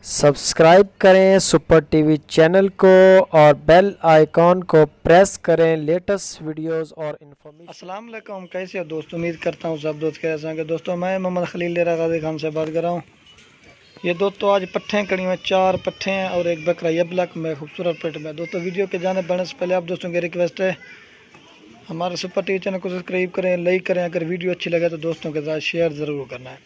Subscribe करें super TV channel को और बेल आइकॉन को प्रेस करें लेटेस्ट वीडियोस और इन्फॉर्मेशन। अस्सलाम वालेकुम, कैसे हो दोस्तों? उम्मीद करता हूँ सब दोस्त कैसे हैं। दोस्तों मैं मोहम्मद खलील गाजी खान से बात कर रहा हूँ। ये दोस्तों आज पट्ठे कड़ी में 4 पट्ठे हैं और एक बकरा ये ब्लैक में खूबसूरत पेट में। दोस्तों वीडियो के जाने बढ़ने से पहले आप दोस्तों की रिक्वेस्ट है हमारे सुपर टीवी चैनल को सब्सक्राइब करें, लाइक करें। अगर वीडियो अच्छी लगे तो दोस्तों के साथ शेयर ज़रूर करना है।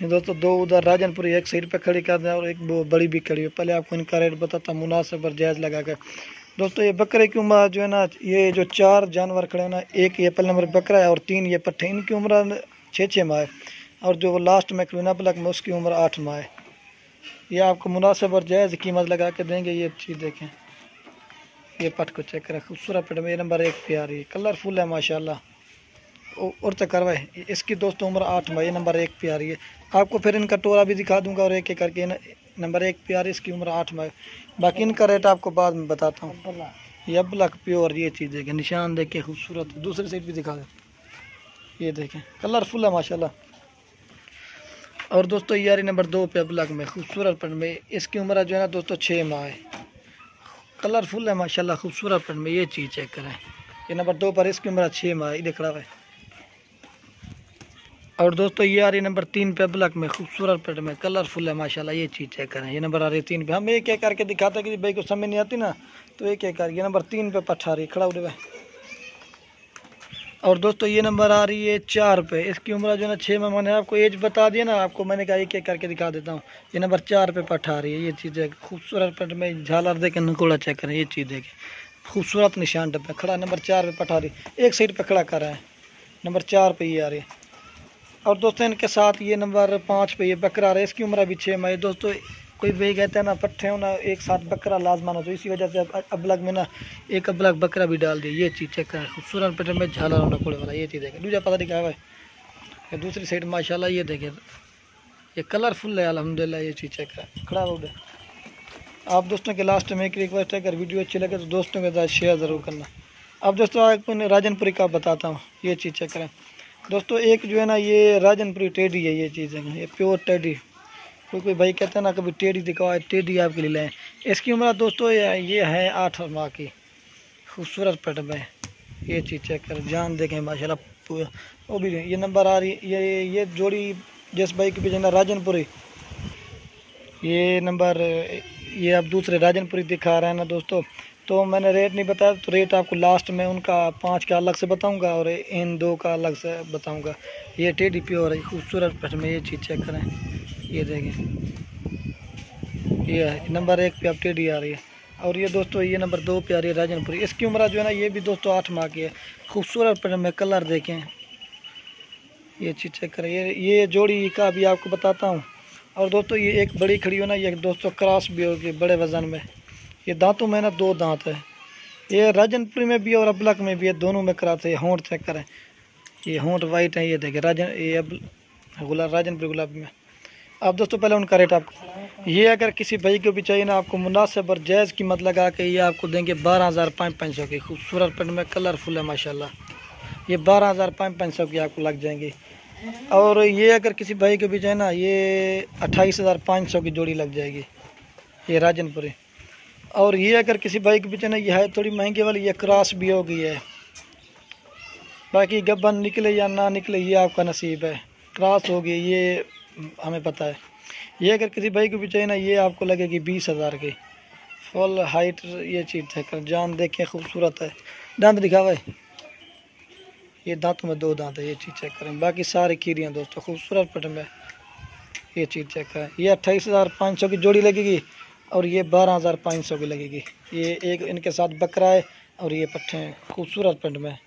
ये दोस्तों दो उधर राजनपुरी एक साइड पे खड़ी कर दें और एक वो बड़ी भी खड़ी है। पहले आपको इनका रेट बताता हूँ मुनासिब और जायज़ लगा कर। दोस्तों ये बकरे की उम्र जो है ना, ये जो 4 जानवर खड़े हैं ना, एक ये पहले नंबर बकरा है और 3 ये पट्ठे, इनकी उम्र 6-6 माह है। और जो लास्ट में क्वीना ब्लैक में उसकी उम्र 8 माह है। ये आपको मुनासिब और जायज़ कीमत लगा के देंगे। ये चीज़ देखें, ये पट को चेक करें, खूबसूरत पट में ये नंबर 1 पे आ रही है, कलरफुल है माशाल्लाह और तो करवाए। इसकी दोस्तों उम्र 8 माह, ये नंबर 1 पे आ रही है। आपको फिर इनका टोरा भी दिखा दूंगा और एक एक करके नंबर 1 पे आ रही है, इसकी उम्र 8 माह। बाकी इनका रेट आपको बाद में बताता हूँ। ये ब्लैक प्योर, ये चीज़ देखें, निशान देखें खूबसूरत। दूसरी साइड भी दिखा दें, ये देखें कलरफुल है माशाल्लाह। और दोस्तों ये आ रही नंबर 2 पे ब्लैक में खूबसूरत पट में, इसकी उम्र जो है ना दोस्तों 6 माह है, कलरफुल है माशाल्लाह खूबसूरत पट में। ये चीज़ चेक करें, ये नंबर 2 पर, इसकी उम्र 6 माह है, खड़ा है। और दोस्तों ये आ रही नंबर 3 पे ब्लैक में खूबसूरत पेट में, कलरफुल है माशाल्लाह। ये चीज़ चेक करें, ये नंबर आ रही है 3 पे। हम एक एक करके दिखाते हैं कि भाई को समझ नहीं आती ना, तो एक एक करके। ये नंबर 3 पे पट्ठा रही खड़ा हुआ है। और दोस्तों ये नंबर आ रही है 4 पे, इसकी उम्र जो है ना 6 में। मैंने आपको एज बता दिया ना, आपको मैंने कहा एक एक करके दिखा देता हूँ। ये नंबर 4 पे पट्ठा रही है। ये चीज़ है खूबसूरत पेट में, झालर देखें, नकोड़ा चेक करें। ये चीज़ देखें खूबसूरत निशान पे खड़ा, नंबर 4 पे पट्ठा रही, एक साइड पे खड़ा कर रहा है। नंबर 4 पे ये आ रही है। और दोस्तों इनके साथ ये नंबर 5 पे ये बकरा रहा है, इसकी उम्र भी 6 माह। दोस्तों कोई भाई कहते हैं ना पट्ठे हो ना एक साथ बकरा लाजमान हो, तो इसी वजह से अबलग में ना एक अबलग बकरा भी डाल दिया। ये चीज़ चेक करें, खूबसूरत पेट में झाला होना कोड़े वाला। ये चीज़ देखें, दूसरा पता नहीं क्या है भाई, दूसरी साइड माशाल्लाह। ये देखें, ये कलरफुल है अल्हम्दुलिल्लाह। ये चीज़ चेक करें, खड़ा हो गया। आप दोस्तों के लास्ट में एक रिक्वेस्ट है, अगर वीडियो अच्छी लगे तो दोस्तों के साथ शेयर ज़रूर करना। अब दोस्तों आपको राजनपुरी का बताता हूँ। ये चीज़ चेक करें दोस्तों, एक जो है ना ये राजनपुरी टेडी है। ये चीज़ है, ये प्योर टेडी। कोई भाई कहते हैं ना कभी टेडी दिखाओ, टेडी आपके लिए लाएँ। इसकी उम्र दोस्तों ये है 8 माह की, खूबसूरत पेट में। ये चीज़ चेक कर, जान देखें माशाल्लाह। वो भी ये नंबर आ रही, ये जोड़ी जिस भाई की भी ना राजनपुरी, ये नंबर, ये अब दूसरे राजनपुरी दिखा रहे हैं ना दोस्तों। तो मैंने रेट नहीं बताया, तो रेट आपको लास्ट में उनका 5 का अलग से बताऊंगा और इन 2 का अलग से बताऊंगा। ये टेडी प्योर है, खूबसूरत पेट में। ये चीज़ चेक करें, ये देखें, ये नंबर 1 पे अब टेडी आ रही है। और ये दोस्तों ये नंबर 2 पे आ रही है राजनपुरी। इसकी उम्र जो है ना ये भी दोस्तों 8 माह की है, खूबसूरत पेट में। कलर देखें, ये चीज़ चेक करें। ये जोड़ी का भी आपको बताता हूँ। और दोस्तों ये एक बड़ी खड़ी हो ना, ये दोस्तों क्रॉस भी होगी बड़े वज़न में। ये दांतों में ना 2 दांत है, ये राजनपुरी में भी है और अबलक में भी है, दोनों में कराते हैं। होंठ चेक करें, ये होंठ वाइट है। ये देखें ये राजनपुरी गुलाबी में। अब दोस्तों पहले उनका रेट आपको, ये अगर किसी भाई को भी चाहिए ना, आपको मुनासिब और जायज़ कीमत लगा के ये आपको देंगे 12,500 की, खूबसूरत पेट में, कलरफुल है माशाल्लाह। ये 12,500 की आपको लग जाएंगी। और ये अगर किसी भाई को भी चाहिए ना, ये 28,500 की जोड़ी लग जाएगी, ये राजनपुरी। और ये अगर किसी भाई को भी चाहिए ना, ये है थोड़ी महंगी वाली, ये क्रॉस भी हो गई है। बाकी गब्बन निकले या ना निकले ये आपका नसीब है, क्रॉस हो गई ये हमें पता है। ये अगर किसी भाई को भी चाहिए ना, ये आपको लगेगी 20,000 की, फुल हाइट। ये चीज़ चेक कर, जान देखें खूबसूरत है। दांत दिखा हुआ है, ये दांतों में 2 दांत है। ये चीज़ चेक करें, बाकी सारी कीड़ियाँ दोस्तों खूबसूरत पेट में। ये चीज़ चेक करें, ये 28,500 की जोड़ी लगेगी और ये 12,500 की लगेगी। ये एक इनके साथ बकरा है और ये पट्ठे हैं, खूबसूरत पेट में।